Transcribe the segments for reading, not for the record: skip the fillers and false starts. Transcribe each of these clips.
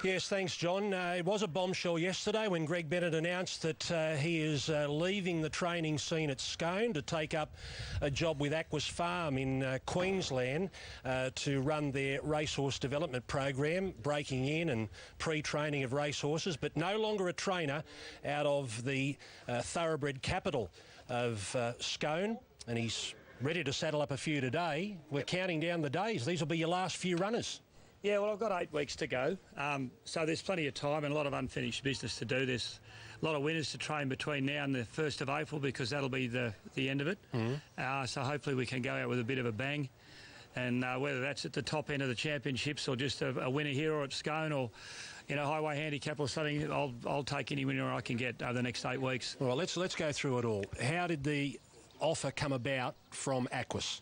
Yes, thanks, John. It was a bombshell yesterday when Greg Bennett announced that he is leaving the training scene at Scone to take up a job with Aquis Farm in Queensland to run their racehorse development program, breaking in and pre-training of racehorses, but no longer a trainer out of the thoroughbred capital of Scone, and he's ready to saddle up a few today. We're counting down the days. These will be your last few runners. Yeah, well, I've got 8 weeks to go, so there's plenty of time and a lot of unfinished business to do. There's a lot of winners to train between now and the 1st of April because that'll be the end of it. So hopefully we can go out with a bit of a bang, and whether that's at the top end of the championships or just a winner here or at Scone or highway handicap or something, I'll take any winner I can get over the next 8 weeks. Well, let's go through it all. How did the offer come about from Aquis?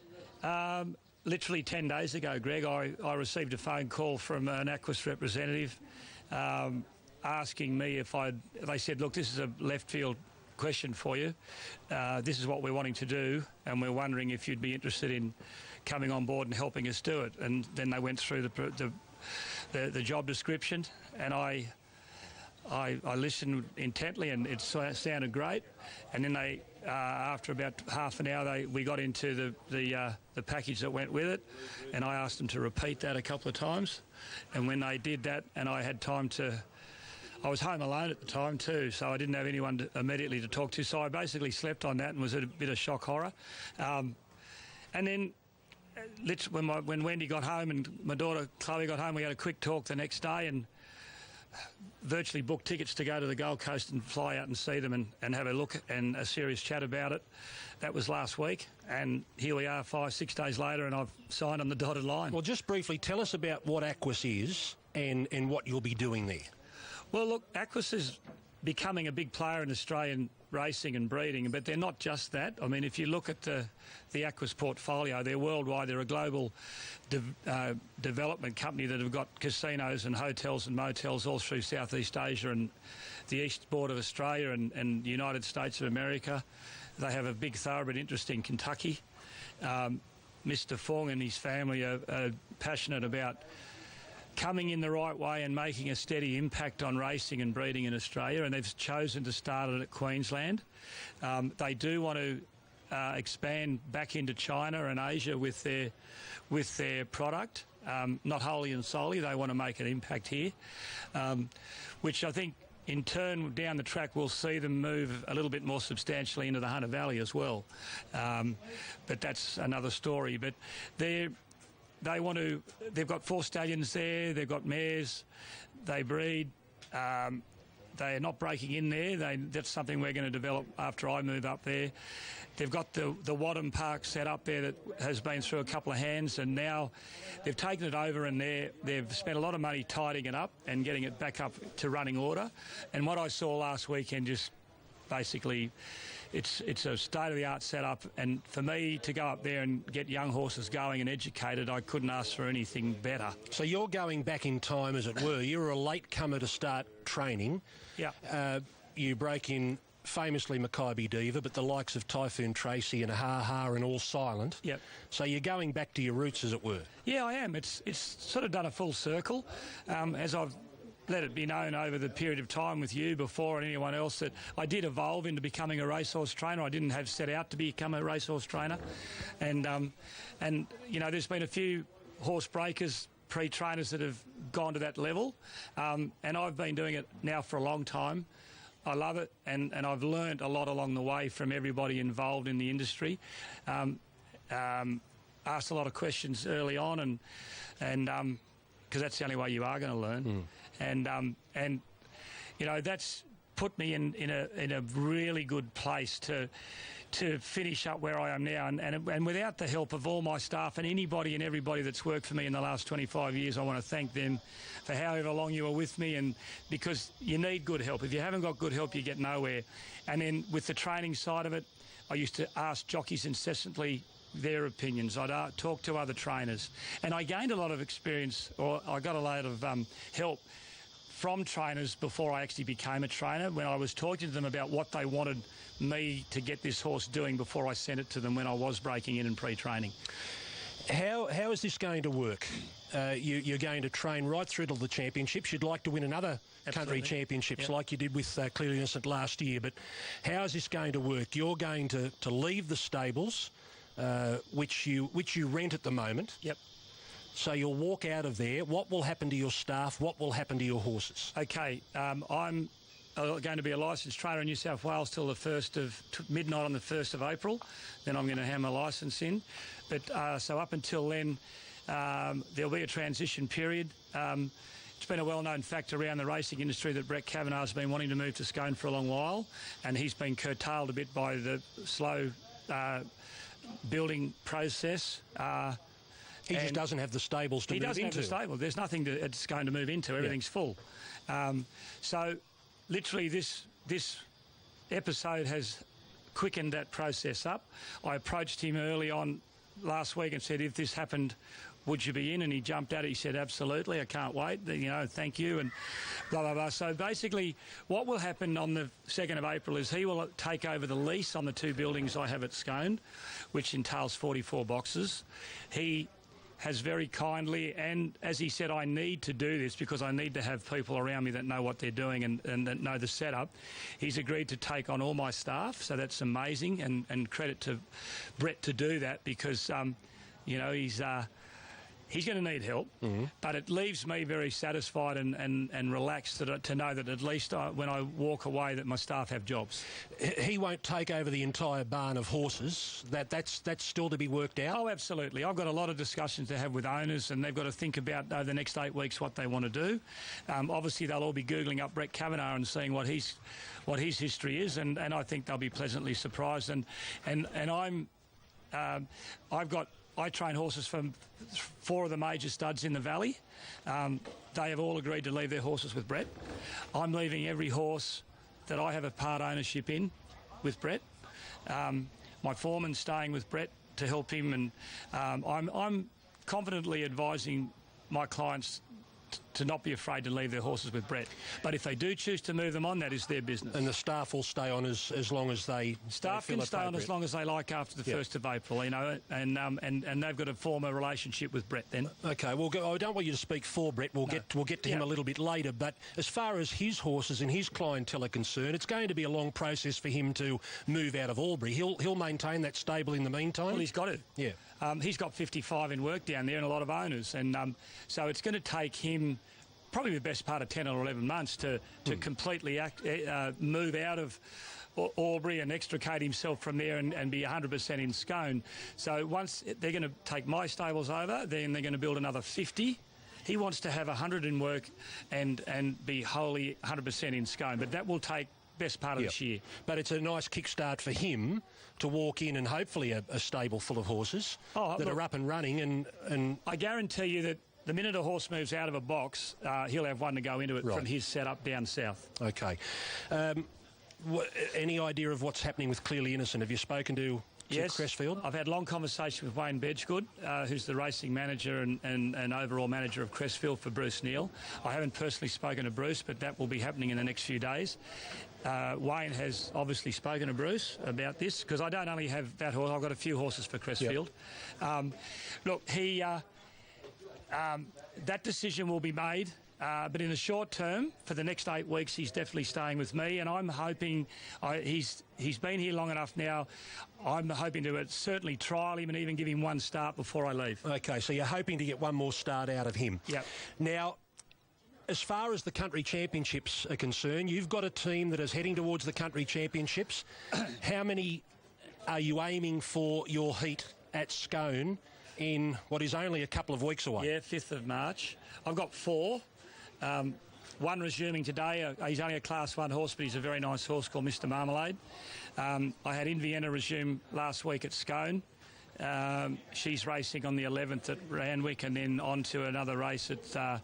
Literally 10 days ago, Greg, I received a phone call from an Aquis representative asking me if they said, look, this is a left field question for you. This is what we're wanting to do, and we're wondering if you'd be interested in coming on board and helping us do it. And then they went through the job description, and I listened intently, and it sounded great. And then they, after about half an hour, we got into the package that went with it, and I asked them to repeat that a couple of times. And when they did that, and I had time I was home alone at the time too, so I didn't have anyone immediately to talk to. So I basically slept on that and was a bit of shock horror. And then when Wendy got home and my daughter Chloe got home, we had a quick talk the next day and virtually booked tickets to go to the Gold Coast and fly out and see them and have a look and a serious chat about it. That was last week, and here we are 5-6 days later, and I've signed on the dotted line. Well, just briefly, tell us about what Aquis is and what you'll be doing there. Well, look, Aquis is becoming a big player in Australian racing and breeding, but they're not just that. I mean, if you look at the Aquis portfolio, they're worldwide. They're a global development company that have got casinos and hotels and motels all through Southeast Asia and the east border of Australia and the United States of America. They have a big thoroughbred interest in Kentucky. Mr. Fong and his family are passionate about coming in the right way and making a steady impact on racing and breeding in Australia, and they've chosen to start it at Queensland. They do want to expand back into China and Asia with their product, not wholly and solely. They want to make an impact here, which I think in turn down the track we'll see them move a little bit more substantially into the Hunter Valley as well. But that's another story. But they've got 4 stallions there, they've got mares, they breed, they're not breaking in there. That's something we're going to develop after I move up there. They've got the Wadham Park set up there that has been through a couple of hands, and now they've taken it over and they've spent a lot of money tidying it up and getting it back up to running order. And what I saw last weekend just basically, it's a state-of-the-art setup, and for me to go up there and get young horses going and educated, I couldn't ask for anything better. So you're going back in time, as it were. You were a latecomer to start training. Yeah. You break in famously Makybe Diva, but the likes of Typhoon Tracy and Ha Ha and All Silent. Yep. So you're going back to your roots, as it were. Yeah, I am. It's sort of done a full circle, as I've let it be known over the period of time with you before and anyone else that I did evolve into becoming a racehorse trainer. I didn't have set out to become a racehorse trainer, and there's been a few horse breakers, pre-trainers that have gone to that level, and I've been doing it now for a long time. I love it, and I've learned a lot along the way from everybody involved in the industry. Asked a lot of questions early on, and because that's the only way you are going to learn. And that's put me in a really good place to finish up where I am now, and without the help of all my staff and anybody and everybody that's worked for me in the last 25 years, I want to thank them for however long you were with me, and because you need good help. If you haven't got good help, you get nowhere. And then with the training side of it, I used to ask jockeys incessantly their opinions. I'd talk to other trainers, and I gained a lot of experience, or I got a lot of help from trainers before I actually became a trainer, when I was talking to them about what they wanted me to get this horse doing before I sent it to them when I was breaking in and pre-training. How is this going to work? You're going to train right through to the championships. You'd like to win another country championships like you did with Clearly Innocent last year. But how is this going to work? You're going to leave the stables, which you rent at the moment. Yep. So you'll walk out of there. What will happen to your staff? What will happen to your horses? Okay, I'm going to be a licensed trainer in New South Wales till the midnight on the 1st of April. Then I'm going to have my licence in. But so up until then, there'll be a transition period. It's been a well-known fact around the racing industry that Brett Kavanagh has been wanting to move to Scone for a long while, and he's been curtailed a bit by the slow building process. He just doesn't have the stables to move into. He doesn't have the stable. There's nothing it's going to move into. Everything's full. So literally this episode has quickened that process up. I approached him early on last week and said, if this happened, would you be in? And he jumped at it. He said, absolutely, I can't wait. Thank you, and blah, blah, blah. So basically what will happen on the 2nd of April is he will take over the lease on the 2 buildings I have at Scone, which entails 44 boxes. He has very kindly, and as he said, I need to do this because I need to have people around me that know what they're doing and that know the setup. He's agreed to take on all my staff, so that's amazing, and credit to Brett to do that because, he's going to need help, but it leaves me very satisfied and relaxed to know that at least when I walk away that my staff have jobs. He won't take over the entire barn of horses. That's still to be worked out? Oh, absolutely. I've got a lot of discussions to have with owners, and they've got to think about over the next 8 weeks what they want to do. Obviously, they'll all be Googling up Brett Kavanagh and seeing what his history is, and I think they'll be pleasantly surprised. I train horses from 4 of the major studs in the valley. They have all agreed to leave their horses with Brett. I'm leaving every horse that I have a part ownership in with Brett. My foreman's staying with Brett to help him, and I'm confidently advising my clients to not be afraid to leave their horses with Brett. But if they do choose to move them on, that is their business. And the staff will stay on as long as they Staff can stay on as long as they like after the 1st of April, and they've got to form a relationship with Brett then. Okay, well, I don't want you to speak for Brett. We'll get to him a little bit later. But as far as his horses and his clientele are concerned, it's going to be a long process for him to move out of Albury. He'll maintain that stable in the meantime? Well, he's got to. Yeah. He's got 55 in work down there and a lot of owners, and so it's going to take him probably the best part of 10 or 11 months to completely move out of Albury and extricate himself from there and be 100% in Scone. So once they're going to take my stables over, then they're going to build another 50. He wants to have 100 in work and be wholly 100% in Scone, but that will take best part of this year. But it's a nice kickstart for him to walk in and hopefully a stable full of horses that are up and running. And I guarantee you that the minute a horse moves out of a box, he'll have one to go into it from his setup down south. Okay. Any idea of what's happening with Clearly Innocent? Have you spoken to Crestfield? I've had long conversation with Wayne Bedgegood, who's the racing manager and overall manager of Crestfield for Bruce Neal. I haven't personally spoken to Bruce, but that will be happening in the next few days. Wayne has obviously spoken to Bruce about this because I don't only have that horse, I've got a few horses for Crestfield. Look, that decision will be made. But in the short term, for the next 8 weeks, he's definitely staying with me, and I'm hoping he's been here long enough now. I'm hoping to certainly trial him and even give him one start before I leave. Okay, so you're hoping to get one more start out of him. Yep. Now, as far as the country championships are concerned, you've got a team that is heading towards the country championships. How many are you aiming for your heat at Scone in what is only a couple of weeks away? Yeah, 5th of March. I've got 4. One resuming today. He's only a Class 1 horse, but he's a very nice horse called Mr. Marmalade. I had In Vienna resume last week at Scone. She's racing on the 11th at Randwick and then on to another race at...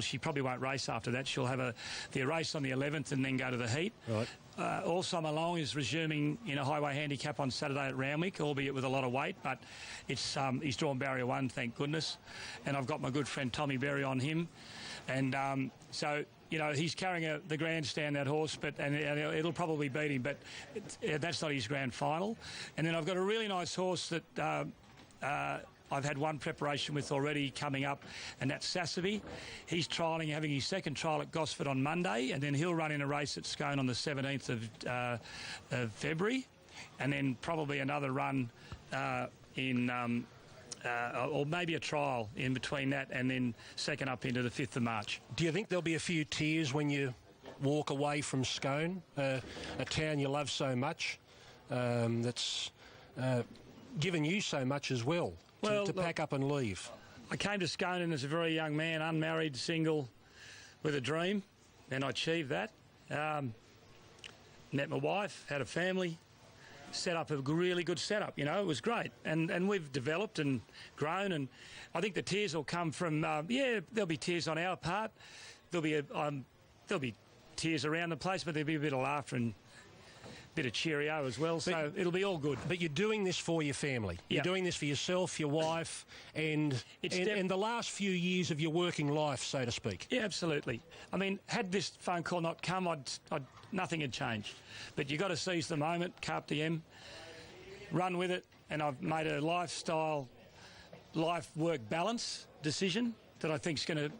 she probably won't race after that. She'll have the race on the 11th and then go to the heat. Right. Also, Malone is resuming in a highway handicap on Saturday at Randwick, albeit with a lot of weight, but he's drawn barrier 1, thank goodness. And I've got my good friend Tommy Berry on him. And so, he's carrying the grandstand, that horse, and it'll probably beat him, but that's not his grand final. And then I've got a really nice horse that I've had one preparation with already coming up, and that's Sassabee. He's trialling, having his second trial at Gosford on Monday, and then he'll run in a race at Scone on the 17th of February, and then probably another run or maybe a trial in between that, and then second up into the 5th of March. Do you think there'll be a few tears when you walk away from Scone, a town you love so much, that's given you so much as well, to pack up and leave? I came to Scone as a very young man, unmarried, single, with a dream, and I achieved that. Met my wife, had a family, set up a really good setup, you know, it was great. And we've developed and grown, and I think the tears will come from, there'll be tears on our part. There'll be tears around the place, but there'll be a bit of laughter and a bit of cheerio as well, so it'll be all good. But you're doing this for your family. Yeah. You're doing this for yourself, your wife, and the last few years of your working life, so to speak. Yeah, absolutely. I mean, had this phone call not come, nothing had changed. But you've got to seize the moment, carpe diem, run with it, and I've made a lifestyle, life-work balance decision that I think is going to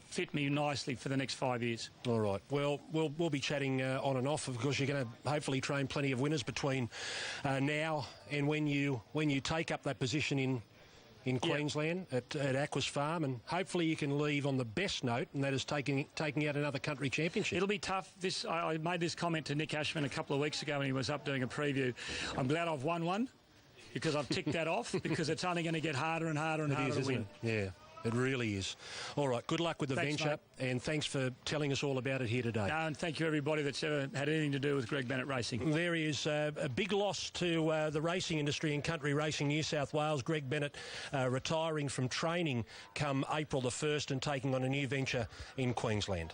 fit me nicely for the next 5 years. All right. Well, we'll be chatting on and off. Of course, you're going to hopefully train plenty of winners between now and when you take up that position in Queensland at Aquis Farm, and hopefully you can leave on the best note, and that is taking out another country championship. It'll be tough. I made this comment to Nick Ashman a couple of weeks ago when he was up doing a preview. I'm glad I've won one, because I've ticked that off, because it's only going to get harder and harder and harder to win. Yeah. It really is. All right, good luck with the venture, mate. And thanks for telling us all about it here today. No, and thank you everybody that's ever had anything to do with Greg Bennett Racing. There is a big loss to the racing industry in country racing New South Wales. Greg Bennett retiring from training come April the 1st and taking on a new venture in Queensland.